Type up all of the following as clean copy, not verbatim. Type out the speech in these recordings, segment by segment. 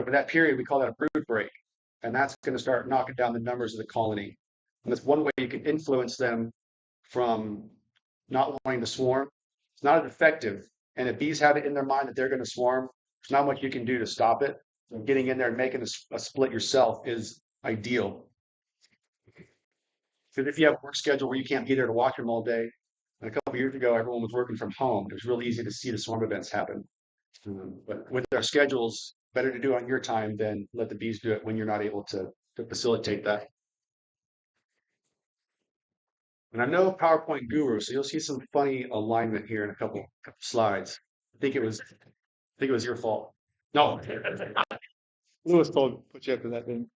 for that period, we call that a brood break. And that's going to start knocking down the numbers of the colony. And that's one way you can influence them from not wanting to swarm. It's not as effective. And if bees have it in their mind that they're going to swarm, there's not much you can do to stop it. So getting in there and making a split yourself is ideal. Because if you have a work schedule where you can't be there to watch them all day, and a couple of years ago, everyone was working from home. It was really easy to see the swarm events happen. But with our schedules, better to do it on your time than let the bees do it when you're not able to facilitate that. And I'm no PowerPoint guru, so you'll see some funny alignment here in a couple slides. I think it was your fault. No, Lewis told put you up to that thing.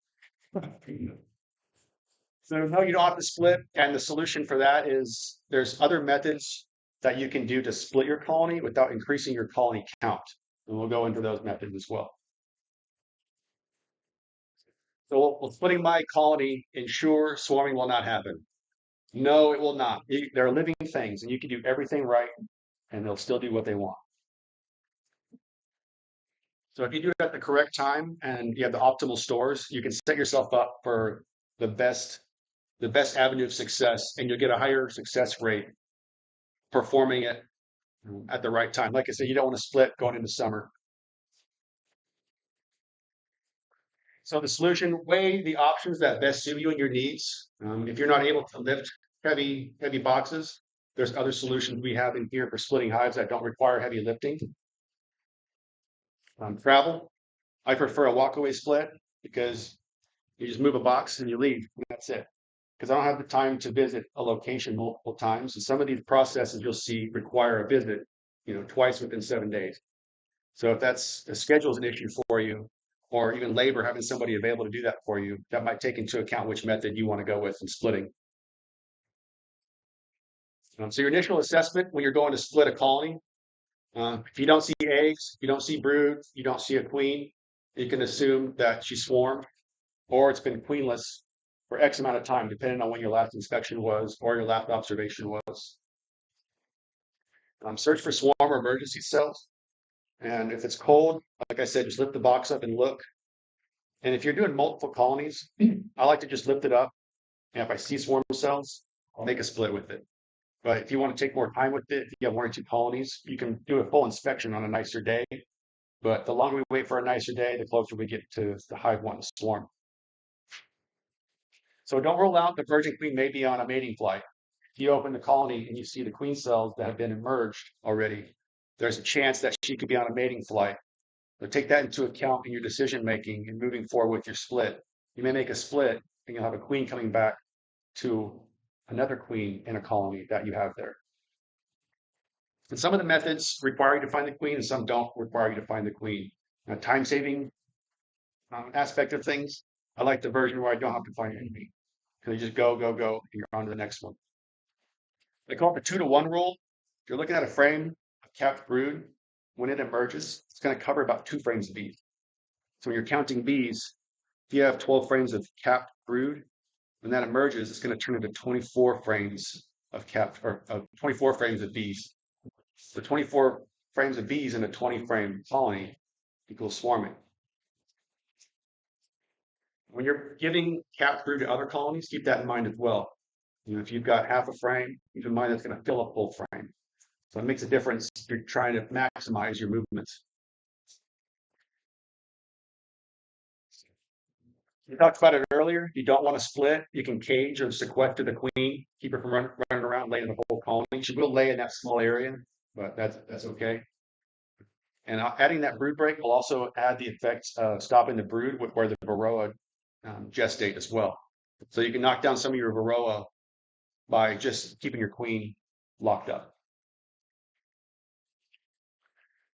So no, you don't have to split, and the solution for that is there's other methods that you can do to split your colony without increasing your colony count. And we'll go into those methods as well. So splitting my colony ensure swarming will not happen. No, it will not. They're living things, and you can do everything right, and they'll still do what they want. So if you do it at the correct time and you have the optimal stores, you can set yourself up for the best avenue of success, and you'll get a higher success rate performing it at the right time. Like I said, you don't want to split going into summer. So the solution, weigh the options that best suit you and your needs. If you're not able to lift heavy boxes, there's other solutions we have in here for splitting hives that don't require heavy lifting. Travel, I prefer a walkaway split because you just move a box and you leave, and that's it. Because I don't have the time to visit a location multiple times. And some of these processes you'll see require a visit, twice within 7 days. So if that's the schedule is an issue for you, or even labor, having somebody available to do that for you, that might take into account which method you want to go with in splitting. So your initial assessment when you're going to split a colony, if you don't see eggs, you don't see brood, you don't see a queen, you can assume that she swarmed or it's been queenless for X amount of time, depending on when your last inspection was or your last observation was. Search for swarm or emergency cells. And if it's cold, like I said, just lift the box up and look. And if you're doing multiple colonies, I like to just lift it up. And if I see swarm cells, I'll make a split with it. But if you want to take more time with it, if you have 1 or 2 colonies, you can do a full inspection on a nicer day. But the longer we wait for a nicer day, the closer we get to the hive wanting to swarm. So don't rule out the virgin queen may be on a mating flight. If you open the colony and you see the queen cells that have been emerged already, there's a chance that she could be on a mating flight. So take that into account in your decision making and moving forward with your split. You may make a split and you'll have a queen coming back to another queen in a colony that you have there. And some of the methods require you to find the queen and some don't require you to find the queen. Now, time saving aspect of things, I like the version where I don't have to find anything. Because you just go, and you're on to the next one. They call it the 2-to-1 rule. If you're looking at a frame of capped brood, when it emerges, it's going to cover about 2 frames of bees. So when you're counting bees, if you have 12 frames of capped brood, when that emerges, it's going to turn into 24 frames of 24 frames of bees. So 24 frames of bees in a 20-frame colony equals swarming. When you're giving capped brood to other colonies, keep that in mind as well. If you've got half a frame, keep in mind that's going to fill a full frame. So it makes a difference if you're trying to maximize your movements. We talked about it earlier. You don't want to split. You can cage or sequester the queen, keep her from running around, laying the whole colony. She will lay in that small area, but that's okay. And adding that brood break will also add the effects of stopping the brood where the varroa gestate as well. So you can knock down some of your varroa by just keeping your queen locked up.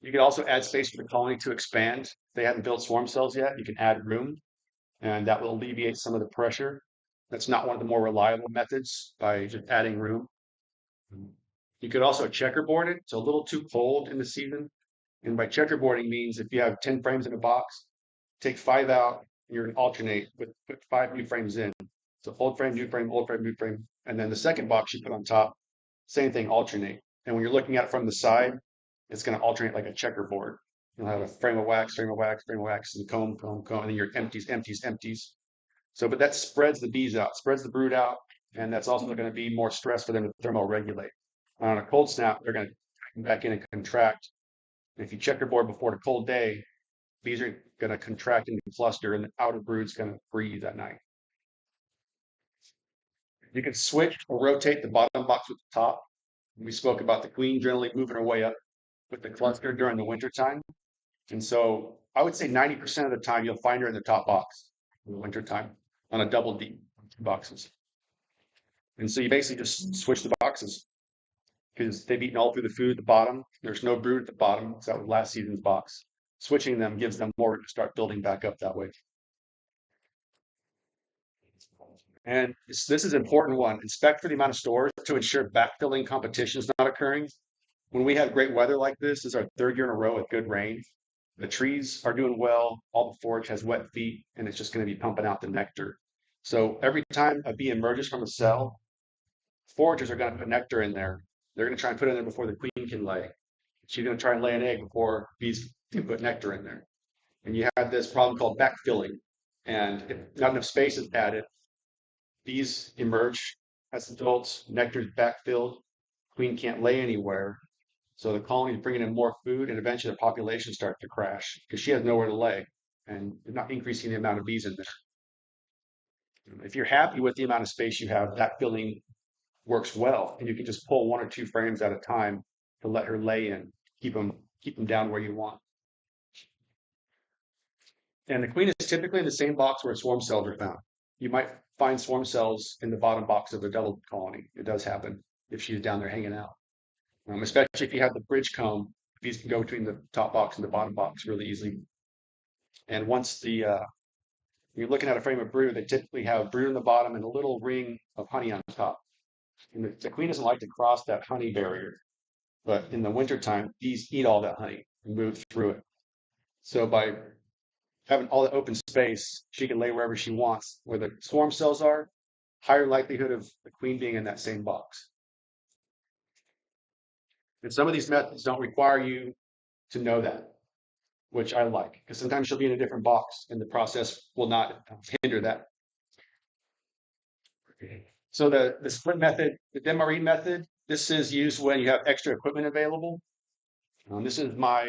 You can also add space for the colony to expand. If they haven't built swarm cells yet, you can add room, and that will alleviate some of the pressure. That's not one of the more reliable methods by just adding room. You could also checkerboard it. It's a little too cold in the season. And by checkerboarding means if you have 10 frames in a box, take 5 out, and you're going to alternate with put 5 new frames in. So old frame, new frame, old frame, new frame. And then the second box you put on top, same thing, alternate. And when you're looking at it from the side, it's going to alternate like a checkerboard. You'll have a frame of wax, frame of wax, frame of wax, and comb, comb, comb, and then your empties, empties, empties. So, but that spreads the bees out, spreads the brood out, and that's also going to be more stress for them to thermoregulate. On a cold snap, they're going to come back in and contract. And if you checkerboard before the cold day, bees are going to contract into cluster, and the outer brood's going to breathe at night. You can switch or rotate the bottom box with the top. We spoke about the queen generally moving her way up with the cluster during the winter time. And so I would say 90% of the time you'll find her in the top box in the winter time on a double D boxes. And so you basically just switch the boxes because they've eaten all through the food at the bottom. There's no brood at the bottom. So that was last season's box. Switching them gives them more to start building back up that way. And this is an important one. Inspect for the amount of stores to ensure backfilling competition is not occurring. When we have great weather like this is our third year in a row with good rain. The trees are doing well. All the forage has wet feet, and it's just going to be pumping out the nectar. So every time a bee emerges from a cell, foragers are going to put nectar in there. They're going to try and put it in there before the queen can lay. She's going to try and lay an egg before bees can put nectar in there. And you have this problem called backfilling. And if not enough space is added, bees emerge as adults, nectar is backfilled, queen can't lay anywhere. So the colony is bringing in more food, and eventually the population starts to crash because she has nowhere to lay, and you're not increasing the amount of bees in there. If you're happy with the amount of space you have, that filling works well, and you can just pull one or two frames at a time to let her lay in, keep them down where you want. And the queen is typically in the same box where swarm cells are found. You might find swarm cells in the bottom box of the double colony. It does happen if she's down there hanging out. Especially if you have the bridge comb, bees can go between the top box and the bottom box really easily. And once you're looking at a frame of brood, they typically have brood in the bottom and a little ring of honey on top. And the queen doesn't like to cross that honey barrier, but in the wintertime, bees eat all that honey and move through it. So by having all the open space, she can lay wherever she wants. Where the swarm cells are, higher likelihood of the queen being in that same box. And some of these methods don't require you to know that, which I like, because sometimes she'll be in a different box and the process will not hinder that. So the split method, the demarine method, this is used when you have extra equipment available. This is my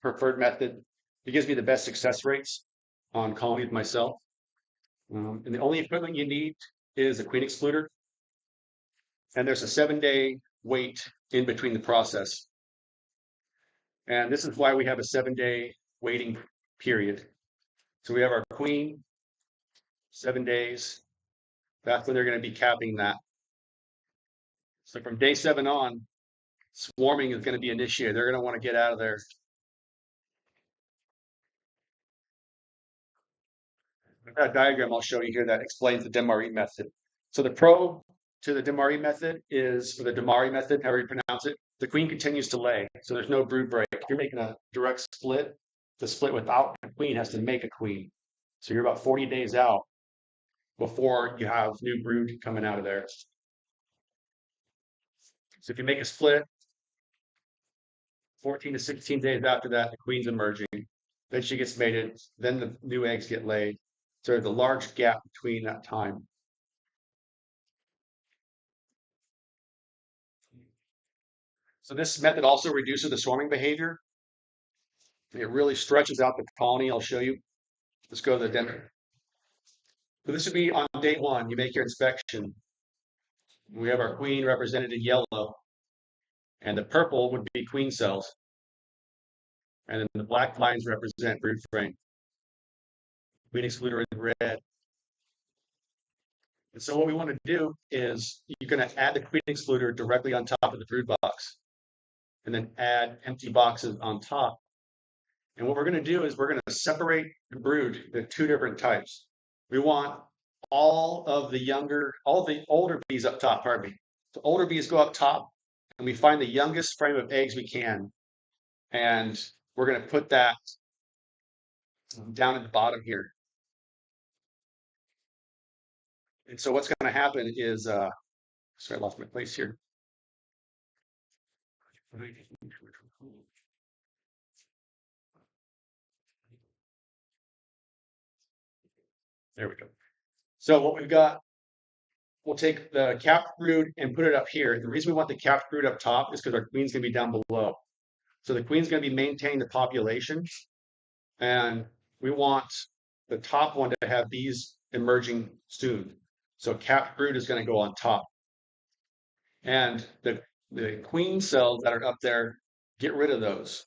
preferred method. It gives me the best success rates on colonies myself. And the only equipment you need is a queen excluder. And there's a 7-day wait in between the process. And this is why we have a 7-day waiting period. So we have our queen, 7 days. That's when they're going to be capping that. So from day 7 on, swarming is going to be initiated. They're going to want to get out of there. I've got a diagram I'll show you here that explains the Demarine method. So the pro to the Demarine method is, or the Demari method, however you pronounce it, the queen continues to lay. So there's no brood break. If you're making a direct split, the split without a queen has to make a queen. So you're about 40 days out before you have new brood coming out of there. So if you make a split, 14 to 16 days after that, the queen's emerging. Then she gets mated. Then the new eggs get laid. So there's a large gap between that time. So this method also reduces the swarming behavior. It really stretches out the colony. I'll show you. Let's go to the demo. So this would be on day 1. You make your inspection. We have our queen represented in yellow, and the purple would be queen cells. And then the black lines represent brood frame. Queen excluder in red. And so what we want to do is you're going to add the queen excluder directly on top of the brood box, and then add empty boxes on top. And what we're going to do is we're going to separate the brood into 2 different types. We want all the older bees up top, pardon me. The older bees go up top, and we find the youngest frame of eggs we can. And we're going to put that down at the bottom here. And so what's going to happen is, sorry, I lost my place here. There we go. So what we've got, we'll take the capped brood and put it up here. The reason we want the capped brood up top is because our queen's going to be down below. So the queen's going to be maintaining the population, and we want the top one to have bees emerging soon. So capped brood is going to go on top. And the queen cells that are up there, get rid of those.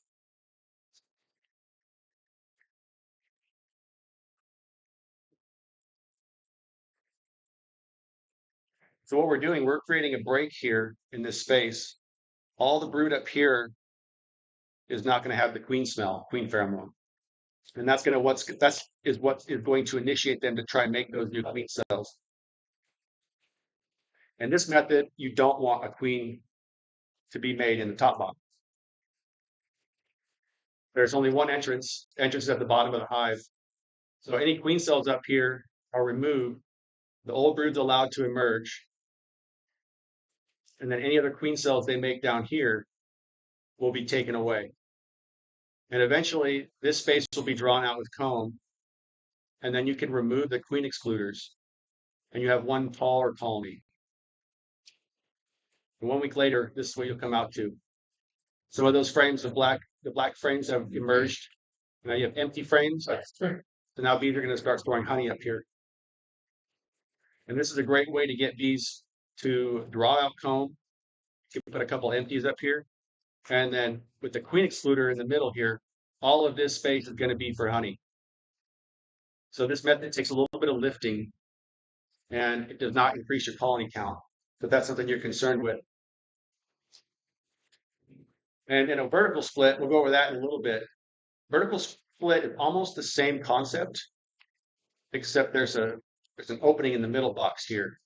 So what we're doing, we're creating a break here in this space. All the brood up here is not going to have the queen smell, queen pheromone. And that's going to what is going to initiate them to try and make those new queen cells. And this method, you don't want a queen to be made in the top box. There's only one entrance. Entrance is at the bottom of the hive. So any queen cells up here are removed. The old brood's allowed to emerge. And then any other queen cells they make down here will be taken away. And eventually this space will be drawn out with comb. And then you can remove the queen excluders. And you have one taller colony. And 1 week later, this is what you'll come out to. Some of those frames of the black frames have emerged. Now you have empty frames. So now bees are going to start storing honey up here. And this is a great way to get bees to draw out comb. You can put a couple empties up here. And then with the queen excluder in the middle here, all of this space is going to be for honey. So this method takes a little bit of lifting, and it does not increase your colony count. But that's something you're concerned with. And in a vertical split, we'll go over that in a little bit. Vertical split is almost the same concept, except there's an opening in the middle box here.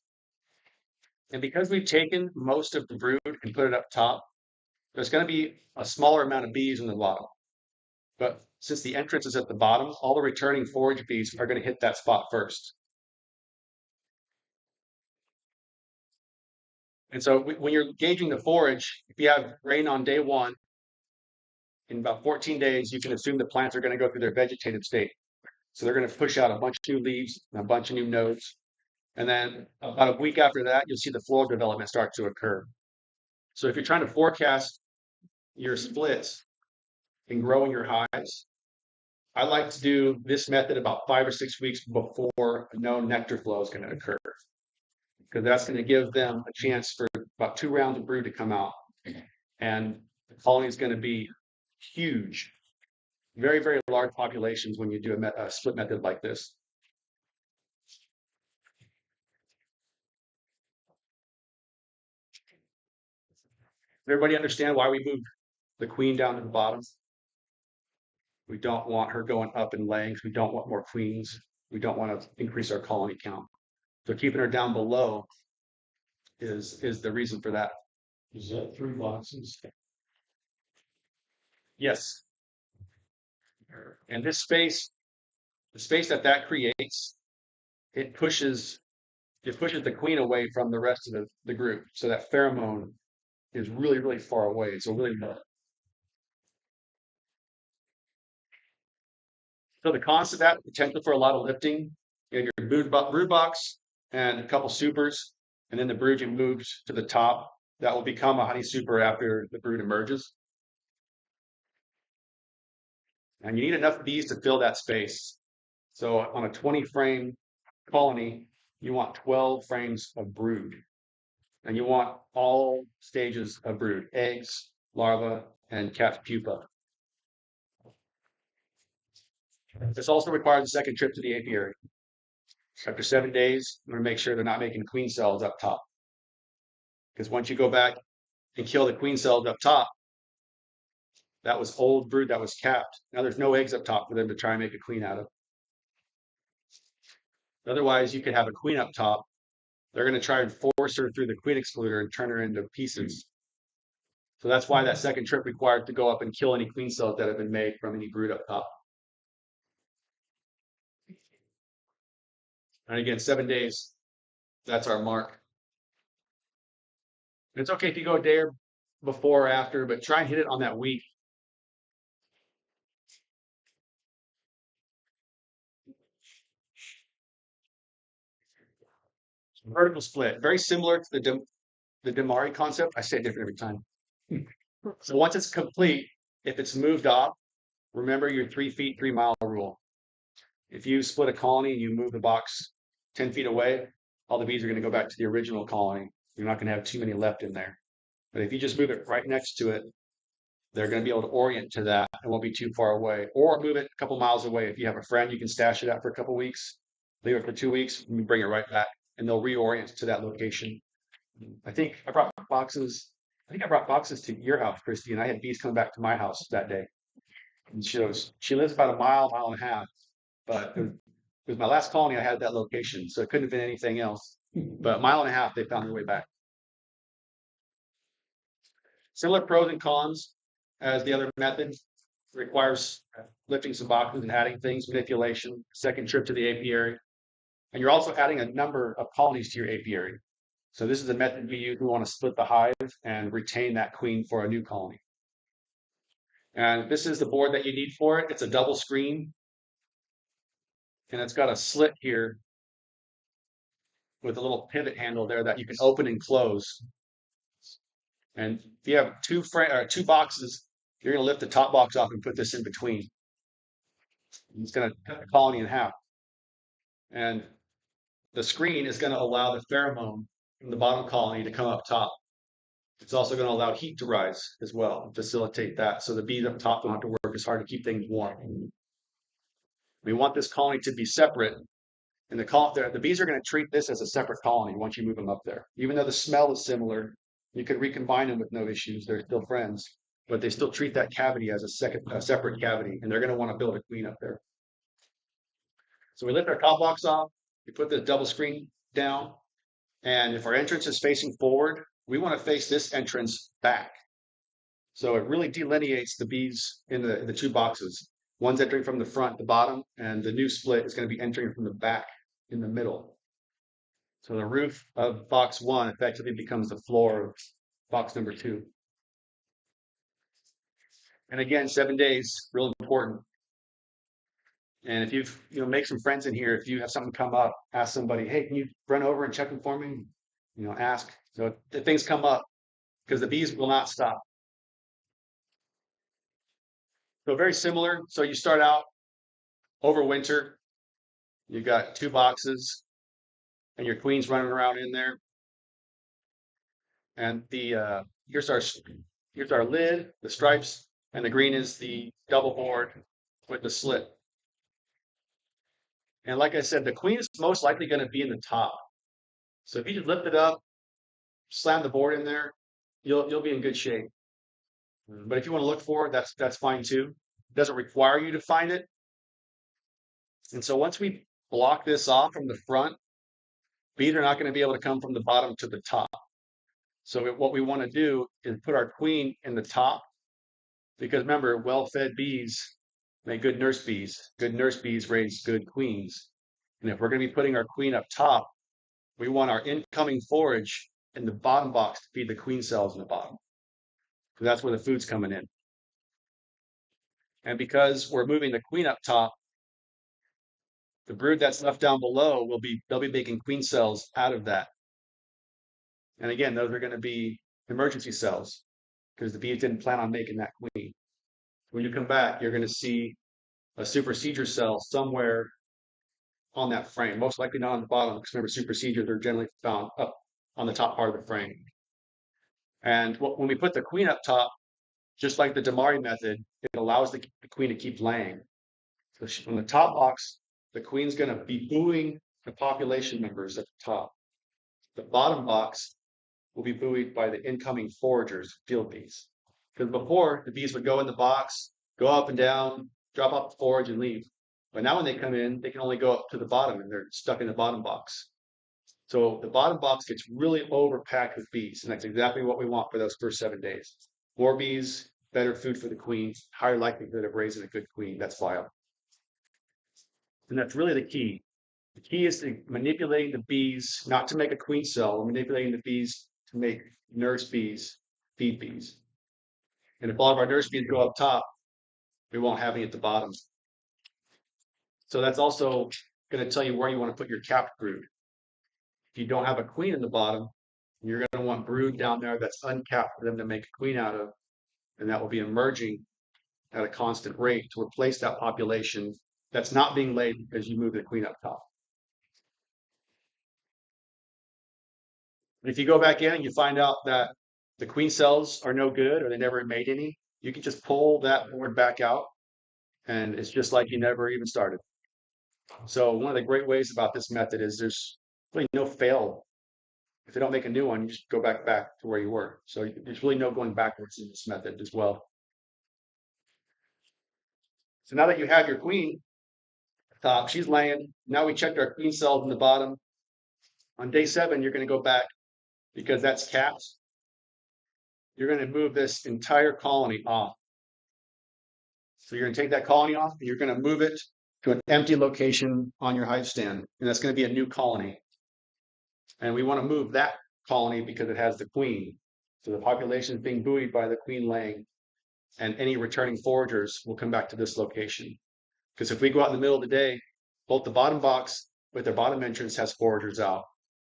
And because we've taken most of the brood and put it up top, there's going to be a smaller amount of bees in the bottom. But since the entrance is at the bottom, all the returning forage bees are going to hit that spot first. And so when you're gauging the forage, if you have rain on day one, in about 14 days, you can assume the plants are going to go through their vegetative state. So they're going to push out a bunch of new leaves and a bunch of new nodes. And then about a week after that, you'll see the floral development start to occur. So if you're trying to forecast your splits and growing your hives, I like to do this method about 5 or 6 weeks before a known nectar flow is going to occur, because that's going to give them a chance for about 2 rounds of brood to come out. And the colony is going to be huge, very, very large populations when you do a split method like this. Does everybody understand why we moved the queen down to the bottom? We don't want her going up in legs. We don't want more queens. We don't want to increase our colony count. So keeping her down below is the reason for that. Is that 3 boxes? Yes. And this space, the space that creates, it pushes the queen away from the rest of the group. So that pheromone is really, really far away. So really low. So the cons of that, potential for a lot of lifting. You have your brood box and a couple supers, and then the brood you moved to the top. That will become a honey super after the brood emerges. And you need enough bees to fill that space. So on a 20 frame colony, you want 12 frames of brood. And you want all stages of brood, eggs, larvae, and capped pupa. This also requires a second trip to the apiary. After 7 days, I'm going to make sure they're not making queen cells up top. Because once you go back and kill the queen cells up top, that was old brood that was capped. Now there's no eggs up top for them to try and make a queen out of. Otherwise, you could have a queen up top. They're going to try and force her through the queen excluder and turn her into pieces. So that's why that second trip required to go up and kill any queen cells that have been made from any brood up top. And again, 7 days, that's our mark. It's okay if you go a day or before or after, but try and hit it on that week. Vertical split, very similar to the Demari concept. I say it different every time. So once it's complete, if it's moved off, remember your 3 feet, 3 mile rule. If you split a colony and you move the box 10 feet away, all the bees are going to go back to the original colony. You're not going to have too many left in there. But if you just move it right next to it, they're going to be able to orient to that and won't be too far away. Or move it a couple miles away. If you have a friend, you can stash it out for a couple weeks, leave it for 2 weeks, and bring it right back, and they'll reorient to that location. I think I brought boxes. I think I brought boxes to your house, Christy, and I had bees come back to my house that day. And she lives about a mile and a half, but it was my last colony I had at that location, so it couldn't have been anything else. But a mile and a half, they found their way back. Similar pros and cons as the other method. Requires lifting some boxes and adding things, manipulation, second trip to the apiary. And you're also adding a number of colonies to your apiary. So this is the method we use. We want to split the hive and retain that queen for a new colony. And this is the board that you need for it. It's a double screen. And it's got a slit here with a little pivot handle there that you can open and close. And if you have two boxes, you're going to lift the top box off and put this in between. It's going to cut the colony in half. And the screen is going to allow the pheromone from the bottom colony to come up top. It's also going to allow heat to rise as well, and facilitate that. So the bees up top don't have to work as hard to keep things warm. We want this colony to be separate. And the bees are going to treat this as a separate colony once you move them up there. Even though the smell is similar, you could recombine them with no issues. They're still friends, but they still treat that cavity as a separate cavity, and they're going to want to build a queen up there. So we lift our top box off, we put the double screen down, and if our entrance is facing forward, we want to face this entrance back. So it really delineates the bees in the two boxes. One's entering from the front, the bottom, and the new split is going to be entering from the back in the middle. So the roof of box one effectively becomes the floor of box number two. And again, 7 days, real important. And if make some friends in here, if you have something come up, ask somebody, hey, can you run over and check them for me? Ask. So if things come up, because the bees will not stop. So very similar. So you start out over winter, you got two boxes and your queen's running around in there. And here's our lid, the stripes, and the green is the double board with the slit. And like I said, the queen is most likely going to be in the top. So if you just lift it up, slam the board in there, you'll be in good shape. But if you want to look for it, that's fine too. It doesn't require you to find it. And so once we block this off from the front, bees are not going to be able to come from the bottom to the top. So what we want to do is put our queen in the top, because remember, well-fed bees make good nurse bees. Good nurse bees raise good queens. And if we're going to be putting our queen up top, we want our incoming forage in the bottom box to feed the queen cells in the bottom. So that's where the food's coming in. And because we're moving the queen up top, the brood that's left down below they'll be making queen cells out of that. And again, those are going to be emergency cells because the bees didn't plan on making that queen. When you come back, you're going to see a supersedure cell somewhere on that frame, most likely not on the bottom, because remember, supersedures are generally found up on the top part of the frame. And when we put the queen up top, just like the Damari method, it allows the queen to keep laying. So from the top box, the queen's going to be buoying the population members at the top. The bottom box will be buoyed by the incoming foragers, field bees. Because before, the bees would go in the box, go up and down, drop off the forage and leave. But now when they come in, they can only go up to the bottom and they're stuck in the bottom box. So the bottom box gets really overpacked with bees, and that's exactly what we want for those first 7 days. More bees, better food for the queen, higher likelihood of raising a good queen. That's viable. And that's really the key. The key is to manipulating the bees, not to make a queen cell, or manipulating the bees to make nurse bees, feed bees. And if all of our nurse bees go up top, we won't have any at the bottom. So that's also going to tell you where you want to put your capped brood. If you don't have a queen in the bottom, you're going to want brood down there that's uncapped for them to make a queen out of, and that will be emerging at a constant rate to replace that population that's not being laid because you move the queen up top. And if you go back in and you find out that the queen cells are no good or they never made any, you can just pull that board back out and it's just like you never even started. So one of the great ways about this method is there's really no fail. If they don't make a new one, you just go back to where you were. So there's really no going backwards in this method as well. So now that you have your queen top, she's laying. Now we checked our queen cells in the bottom. On day 7, you're going to go back because that's capped. You're going to move this entire colony off. So you're going to take that colony off and you're going to move it to an empty location on your hive stand. And that's going to be a new colony. And we want to move that colony because it has the queen. So the population is being buoyed by the queen laying. And any returning foragers will come back to this location. Because if we go out in the middle of the day, both the bottom box with their bottom entrance has foragers out.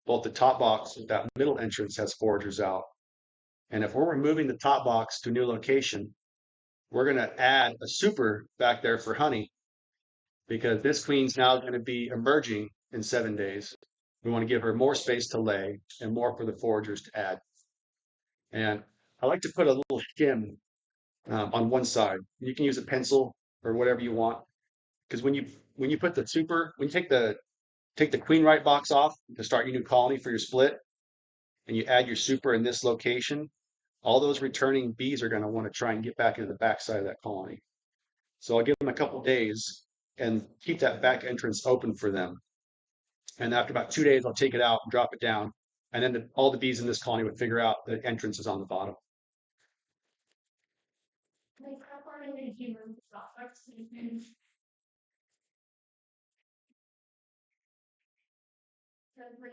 Both the top box with that middle entrance has foragers out. And if we're removing the top box to a new location, we're going to add a super back there for honey because this queen's now going to be emerging in 7 days. We want to give her more space to lay and more for the foragers to add. And I like to put a little shim on one side. You can use a pencil or whatever you want because when you put the super, when you take the queen right box off to start your new colony for your split, and you add your super in this location, all those returning bees are going to want to try and get back into the back side of that colony. So I'll give them a couple days and keep that back entrance open for them. And after about 2 days, I'll take it out and drop it down. And then all the bees in this colony would figure out the entrance is on the bottom.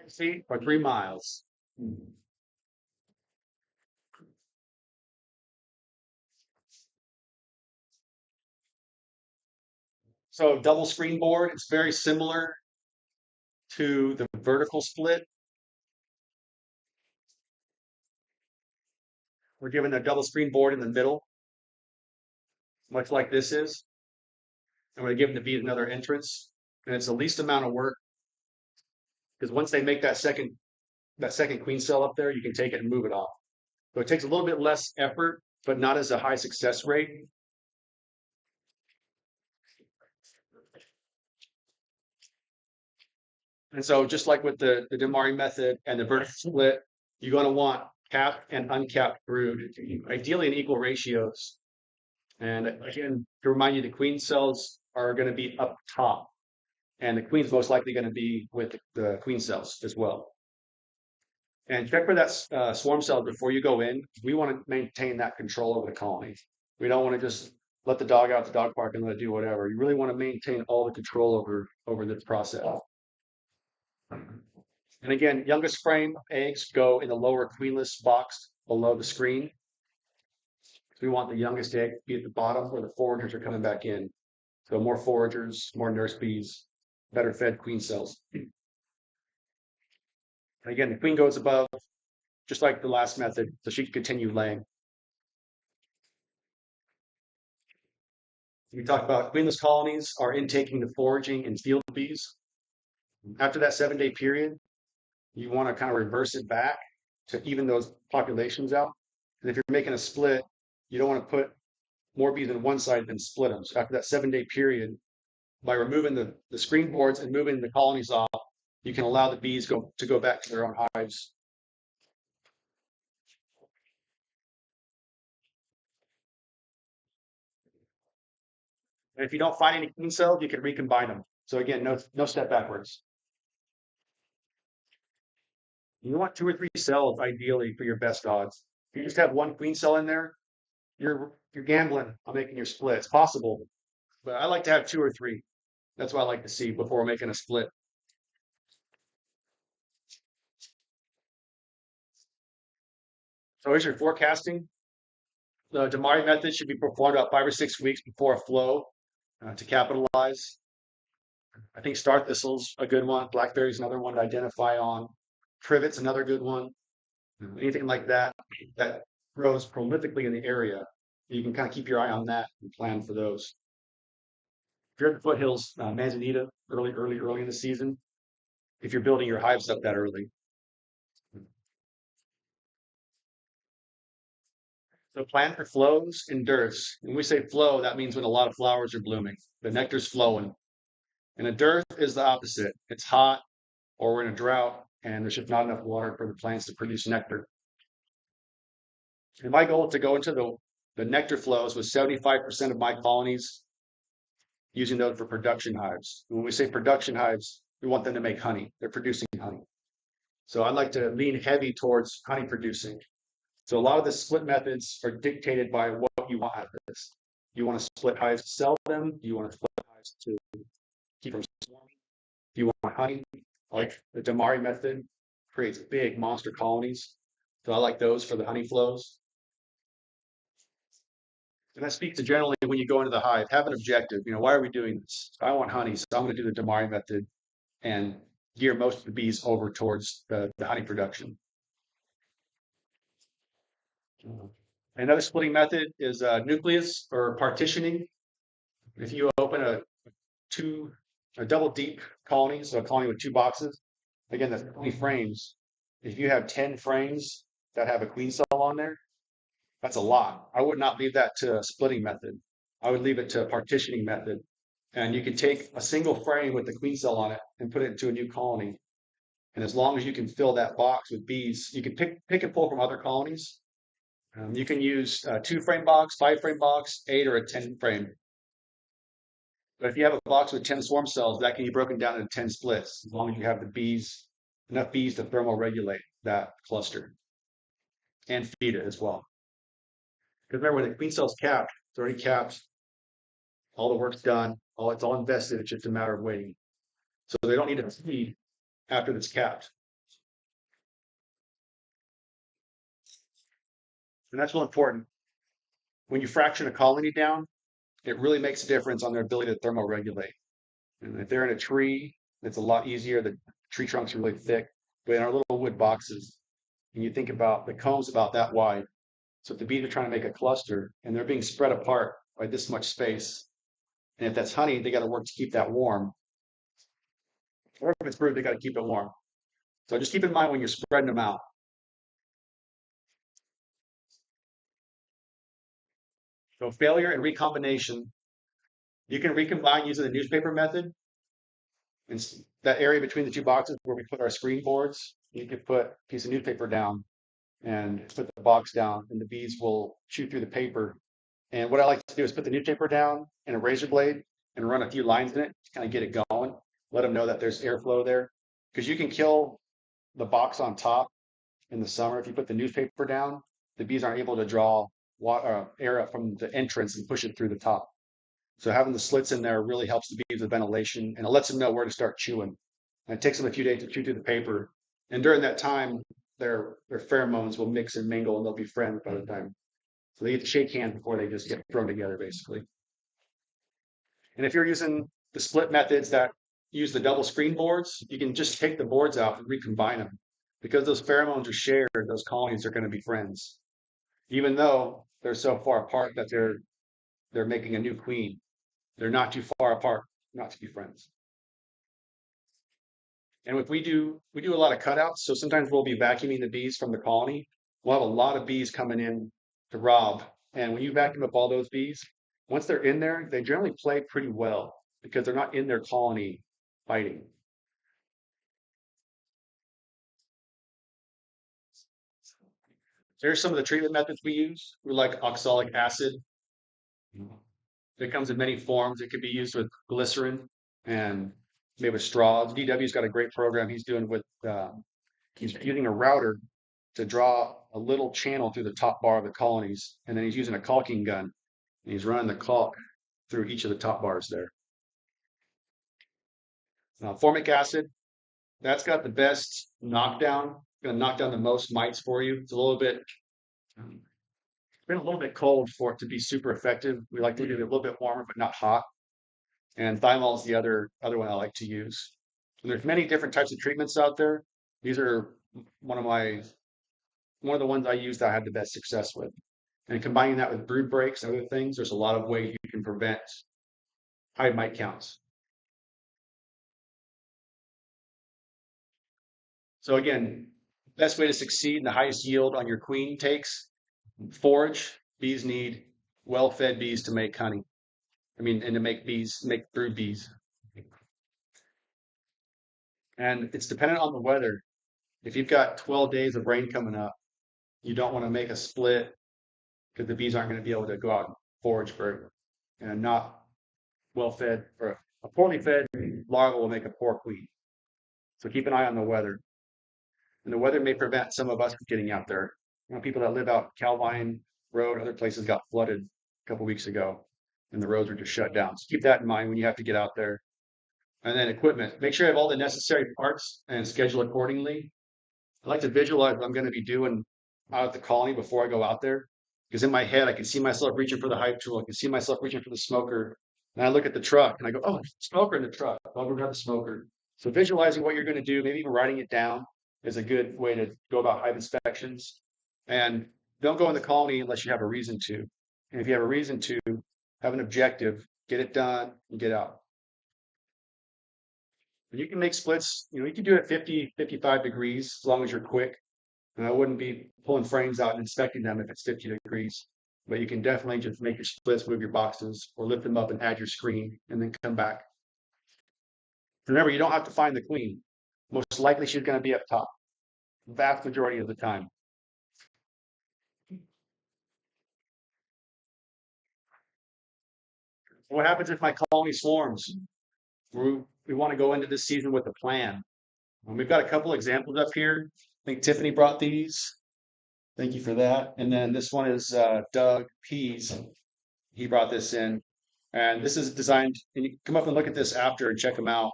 See, for 3 miles. So double screen board, it's very similar to the vertical split. We're given a double screen board in the middle, much like this is. And we're giving the bees another entrance. And it's the least amount of work because once they make that second queen cell up there, you can take it and move it off. So it takes a little bit less effort, but not as a high success rate. And so just like with the Damari method and the vertical split, you're going to want capped and uncapped brood, ideally in equal ratios. And again, to remind you, the queen cells are going to be up top, and the queen's most likely going to be with the queen cells as well. And check for that swarm cell before you go in. We want to maintain that control over the colony. We don't want to just let the dog out the dog park and let it do whatever. You really want to maintain all the control over this process. And again, youngest frame eggs go in the lower queenless box below the screen. So we want the youngest egg to be at the bottom where the foragers are coming back in. So more foragers, more nurse bees, better fed queen cells. And again, the queen goes above, just like the last method, so she can continue laying. We talked about queenless colonies are intaking the foraging and field bees. After that 7-day period, you want to kind of reverse it back to even those populations out. And if you're making a split, you don't want to put more bees on one side than split them. So after that 7-day period, by removing the screen boards and moving the colonies off, you can allow the bees to go back to their own hives. And if you don't find any queen cells, you can recombine them. So again, no step backwards. You want 2 or 3 cells ideally for your best odds. If you just have one queen cell in there, you're gambling on making your split. It's possible, but I like to have 2 or 3. That's what I like to see before making a split. So here's your forecasting. The Damari method should be performed about 5 or 6 weeks before a flow to capitalize. I think star thistle's a good one. Blackberry's another one to identify on. Privet's another good one. Anything like that that grows prolifically in the area, you can kind of keep your eye on that and plan for those. If you're at the foothills, manzanita, early in the season, if you're building your hives up that early. So plan for flows and dearths. When we say flow, that means when a lot of flowers are blooming, the nectar's flowing. And a dearth is the opposite. It's hot or we're in a drought and there's just not enough water for the plants to produce nectar. And my goal is to go into the nectar flows with 75% of my colonies using those for production hives. When we say production hives, we want them to make honey. They're producing honey. So I'd like to lean heavy towards honey producing. So a lot of the split methods are dictated by what you want out of this. Do you want to split hives to sell them? Do you want to split hives to keep them swarming? Do you want honey? Like the Damari method creates big monster colonies. So I like those for the honey flows. And that speaks to generally when you go into the hive, have an objective. Why are we doing this? I want honey, so I'm going to do the Damari method and gear most of the bees over towards the honey production. Another splitting method is nucleus or partitioning. If you open a double deep colony, so a colony with two boxes, again, that's 20 frames. If you have 10 frames that have a queen cell on there, that's a lot. I would not leave that to a splitting method. I would leave it to a partitioning method. And you can take a single frame with the queen cell on it and put it into a new colony. And as long as you can fill that box with bees, you can pick and pull from other colonies. You can use a 2-frame box, 5-frame box, 8 or a 10 frame. But if you have a box with 10 swarm cells, that can be broken down into 10 splits, as long as you have enough bees to thermoregulate that cluster and feed it as well. Because remember, when the queen cell's capped, it's already capped. All the work's done. It's all invested. It's just a matter of waiting. So they don't need to feed after it's capped. And that's really important. When you fraction a colony down, it really makes a difference on their ability to thermoregulate. And if they're in a tree, it's a lot easier. The tree trunks are really thick. But in our little wood boxes, and you think about the comb's about that wide. So if the bees are trying to make a cluster and they're being spread apart by this much space, and if that's honey, they got to work to keep that warm. Or if it's brood, they got to keep it warm. So just keep in mind when you're spreading them out. So failure and recombination, you can recombine using the newspaper method. And that area between the two boxes where we put our screen boards, you can put a piece of newspaper down and put the box down, and the bees will chew through the paper. And what I like to do is put the newspaper down and a razor blade and run a few lines in it to kind of get it going, let them know that there's airflow there. Because you can kill the box on top in the summer. If you put the newspaper down, the bees aren't able to draw water, air up from the entrance and push it through the top. So having the slits in there really helps the bees with ventilation, and it lets them know where to start chewing. And it takes them a few days to chew through the paper. And during that time, their pheromones will mix and mingle, and they'll be friends by the time. So they get to shake hands before they just get thrown together, basically. And if you're using the split methods that use the double screen boards, you can just take the boards out and recombine them. Because those pheromones are shared, those colonies are going to be friends, even though they're so far apart that they're making a new queen. They're not too far apart not to be friends. And if we do a lot of cutouts, so sometimes we'll be vacuuming the bees from the colony. We'll have a lot of bees coming in to rob. And when you vacuum up all those bees, once they're in there, they generally play pretty well because they're not in their colony fighting. Here's some of the treatment methods we use. We like oxalic acid. It comes in many forms. It could be used with glycerin and maybe with straws. DW's got a great program he's doing with, he's using a router to draw a little channel through the top bar of the colonies. And then he's using a caulking gun and he's running the caulk through each of the top bars there. Formic acid, that's got the best knockdown. Going to knock down the most mites for you. It's been a little bit cold for it to be super effective. We like to do it a little bit warmer, but not hot. And thymol is the other one I like to use. And there's many different types of treatments out there. These are one of my one of the ones I used I had the best success with. And combining that with brood breaks and other things, there's a lot of ways you can prevent high mite counts. So again, best way to succeed and the highest yield on your queen takes, forage. Bees need well-fed bees to make honey. I mean, and to make bees, make brood bees. And it's dependent on the weather. If you've got 12 days of rain coming up, you don't want to make a split because the bees aren't going to be able to go out and forage for it. And not well-fed or a poorly fed larva will make a poor queen. So keep an eye on the weather. And the weather may prevent some of us from getting out there. People that live out Calvine Road, other places got flooded a couple weeks ago, and the roads were just shut down. So keep that in mind when you have to get out there. And then equipment. Make sure you have all the necessary parts and schedule accordingly. I like to visualize what I'm going to be doing out at the colony before I go out there. Because in my head, I can see myself reaching for the hive tool. I can see myself reaching for the smoker. And I look at the truck and I go, oh, smoker in the truck. I'll go grab the smoker. So visualizing what you're going to do, maybe even writing it down is a good way to go about hive inspections. And don't go in the colony unless you have a reason to. And if you have a reason to, have an objective, get it done, and get out. And you can make splits, you can do it 50, 55 degrees as long as you're quick. And I wouldn't be pulling frames out and inspecting them if it's 50 degrees. But you can definitely just make your splits, move your boxes, or lift them up and add your screen, and then come back. Remember, you don't have to find the queen. Most likely she's going to be up top, vast majority of the time. What happens if my colony swarms? We want to go into this season with a plan. We've got a couple examples up here. I think Tiffany brought these. Thank you for that. And then this one is Doug Pease. He brought this in. And this is designed, and you can come up and look at this after and check them out.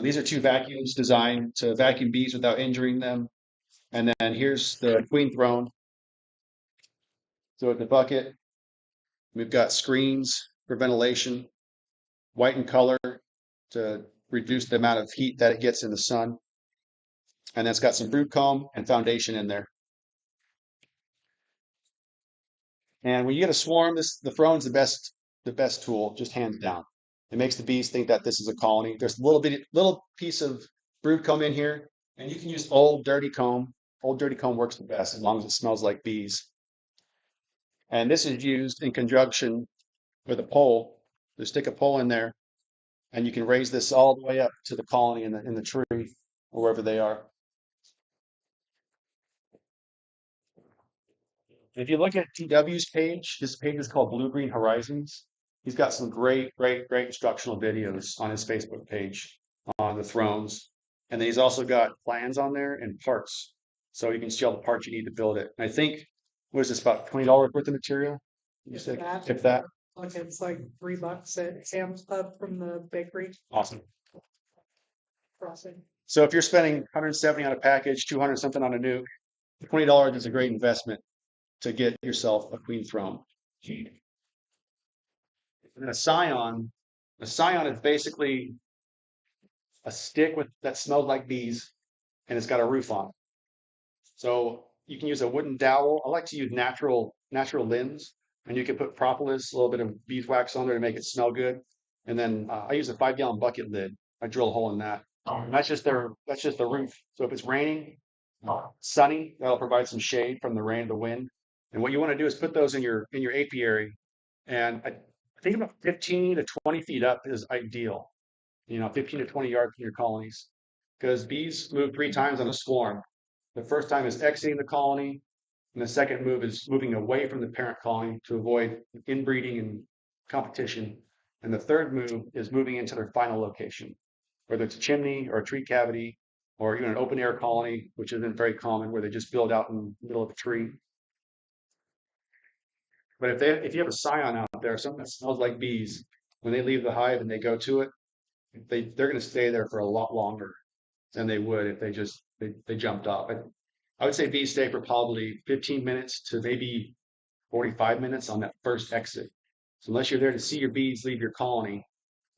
These are two vacuums designed to vacuum bees without injuring them. And then here's the queen throne. So with the bucket, we've got screens for ventilation, white in color to reduce the amount of heat that it gets in the sun. And then it's got some brood comb and foundation in there. And when you get a swarm, the throne's the best tool, just hands down. It makes the bees think that this is a colony. There's a little piece of brood comb in here, and you can use old dirty comb. Old dirty comb works the best as long as it smells like bees. And this is used in conjunction with a pole. You stick a pole in there, and you can raise this all the way up to the colony in the tree or wherever they are. If you look at TW's page, his page is called Blue Green Horizons. He's got some great instructional videos on his Facebook page on the thrones. And then he's also got plans on there and parts. So you can see all the parts you need to build it. And I think, what is this, about $20 worth of material? You said, if that. Like it's like $3 at Sam's Club from the bakery Awesome. crossing. So if you're spending 170 on a package, 200 something on a nuke, $20 is a great investment to get yourself a queen throne. And then a scion is basically a stick that smells like bees, and it's got a roof on it. So you can use a wooden dowel. I like to use natural limbs, and you can put propolis, a little bit of beeswax on there to make it smell good. And then I use a 5-gallon bucket lid. I drill a hole in that. And that's just the roof. So if it's raining, sunny, that'll provide some shade from the rain and the wind. And what you want to do is put those in your apiary. And I think about 15 to 20 feet up is ideal. 15 to 20 yards from your colonies. Because bees move 3 times on a swarm. The first time is exiting the colony, and the second move is moving away from the parent colony to avoid inbreeding and competition. And the third move is moving into their final location, whether it's a chimney or a tree cavity, or even an open air colony, which isn't very common, where they just build out in the middle of a tree. But if you have a scion out there, something that smells like bees, when they leave the hive and they go to it, they're going to stay there for a lot longer than they would if they jumped off. I would say bees stay for probably 15 minutes to maybe 45 minutes on that first exit. So unless you're there to see your bees leave your colony,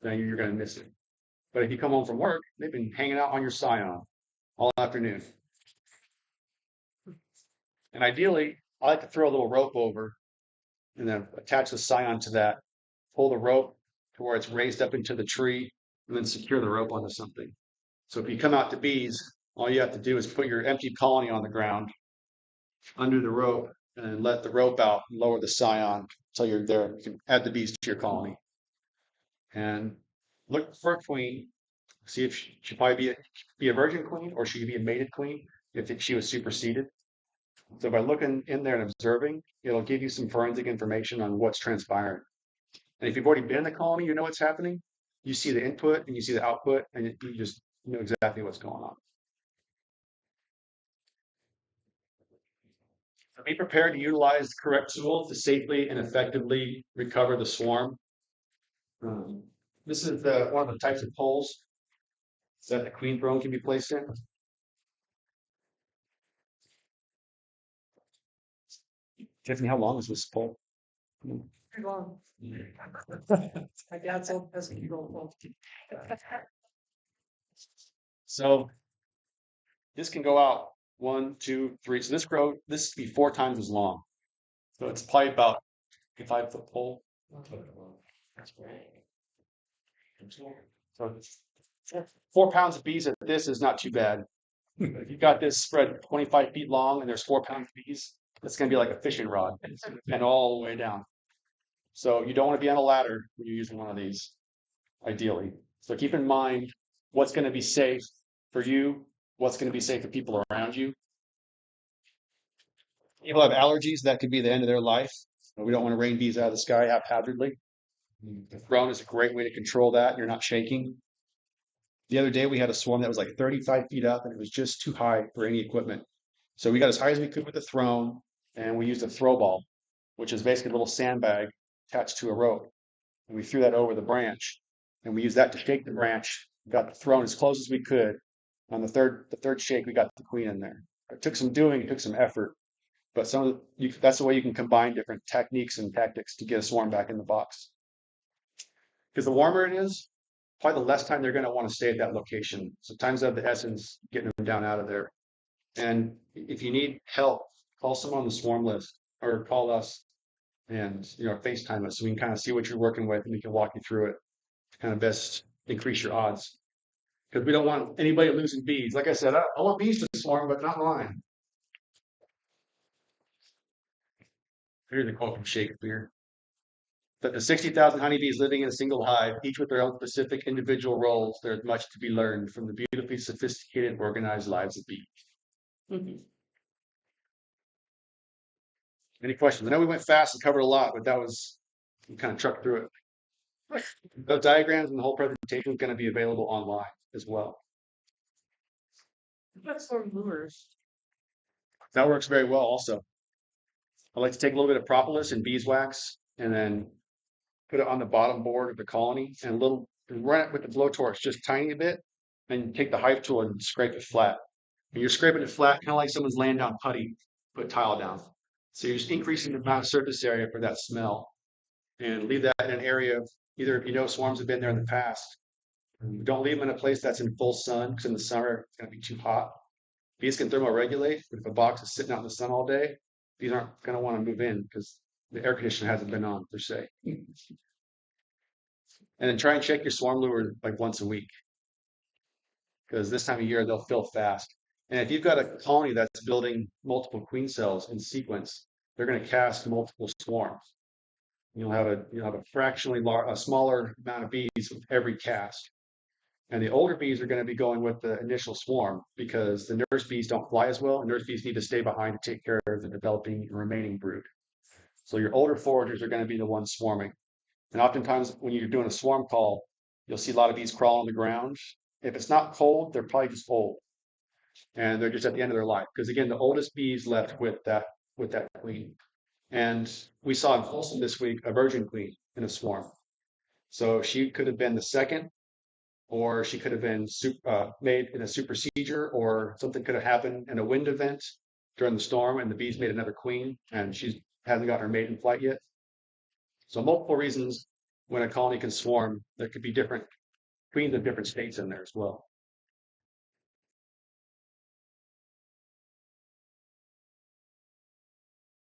then you're going to miss it. But if you come home from work, they've been hanging out on your scion all afternoon. And ideally, I like to throw a little rope over and then attach the scion to that, pull the rope to where it's raised up into the tree, and then secure the rope onto something. So if you come out to bees, all you have to do is put your empty colony on the ground under the rope and let the rope out and lower the scion until you're there. You can add the bees to your colony and look for a queen. See if she probably be a virgin queen or she could be a mated queen if she was superseded. So by looking in there and observing, it'll give you some forensic information on what's transpiring. And if you've already been in the colony, you know what's happening. You see the input and you see the output, and you just know exactly what's going on. So be prepared to utilize the correct tools to safely and effectively recover the swarm. Um, this is one of the types of poles that the queen drone can be placed in. Tiffany, how long is this pole? Pretty long. My dad's old pesky roll. So this can go out 1, 2, 3. So this can be 4 times as long. So it's probably about a 5-foot pole. So 4 pounds of bees at this is not too bad. If you've got this spread 25 feet long and there's 4 pounds of bees, that's going to be like a fishing rod and all the way down. So you don't want to be on a ladder when you're using one of these, ideally. So keep in mind what's going to be safe for you, what's going to be safe for people around you. People have allergies, that could be the end of their life. We don't want to rain bees out of the sky haphazardly. The throne is a great way to control that. You're not shaking. The other day we had a swarm that was like 35 feet up and it was just too high for any equipment. So we got as high as we could with the throne and we used a throw ball, which is basically a little sandbag attached to a rope. And we threw that over the branch and we used that to shake the branch, got the throne as close as we could. On the third shake, we got the queen in there. It took some doing, it took some effort, but that's the way you can combine different techniques and tactics to get a swarm back in the box. Because the warmer it is, probably the less time they're going to want to stay at that location. So time's of the essence, getting them down out of there. And if you need help, call someone on the swarm list or call us and FaceTime us so we can kind of see what you're working with and we can walk you through it to kind of best increase your odds. Because we don't want anybody losing bees. Like I said, I want bees to swarm, but not mine. Here's a quote from Shakespeare. That the 60,000 honeybees living in a single hive, each with their own specific individual roles, there's much to be learned from the beautifully sophisticated, organized lives of bees. Any questions? I know we went fast and covered a lot, but we kind of trucked through it. The diagrams and the whole presentation is going to be available online as well. That's some lures. That works very well also. I like to take a little bit of propolis and beeswax and then put it on the bottom board of the colony and run it with the blowtorch just tiny bit and take the hive tool and scrape it flat. And you're scraping it flat, kind of like someone's laying down putty, put tile down. So you're just increasing the amount of surface area for that smell and leave that in an area, either if you know swarms have been there in the past. Don't leave them in a place that's in full sun because in the summer it's going to be too hot. Bees can thermoregulate, but if a box is sitting out in the sun all day, bees aren't going to want to move in because the air conditioner hasn't been on per se. And then try and check your swarm lure like once a week because this time of year they'll fill fast. And if you've got a colony that's building multiple queen cells in sequence, they're going to cast multiple swarms. You'll have a smaller amount of bees with every cast. And the older bees are going to be going with the initial swarm because the nurse bees don't fly as well. And nurse bees need to stay behind to take care of the developing and remaining brood. So your older foragers are going to be the ones swarming. And oftentimes when you're doing a swarm call, you'll see a lot of bees crawl on the ground. If it's not cold, they're probably just old. And they're just at the end of their life. Because again, the oldest bees left with that queen. And we saw in Folsom this week a virgin queen in a swarm. So she could have been the second, or she could have been made in a supersedure, or something could have happened in a wind event during the storm, and the bees made another queen, and she hasn't got her maiden flight yet. So multiple reasons when a colony can swarm, there could be different queens of different states in there as well.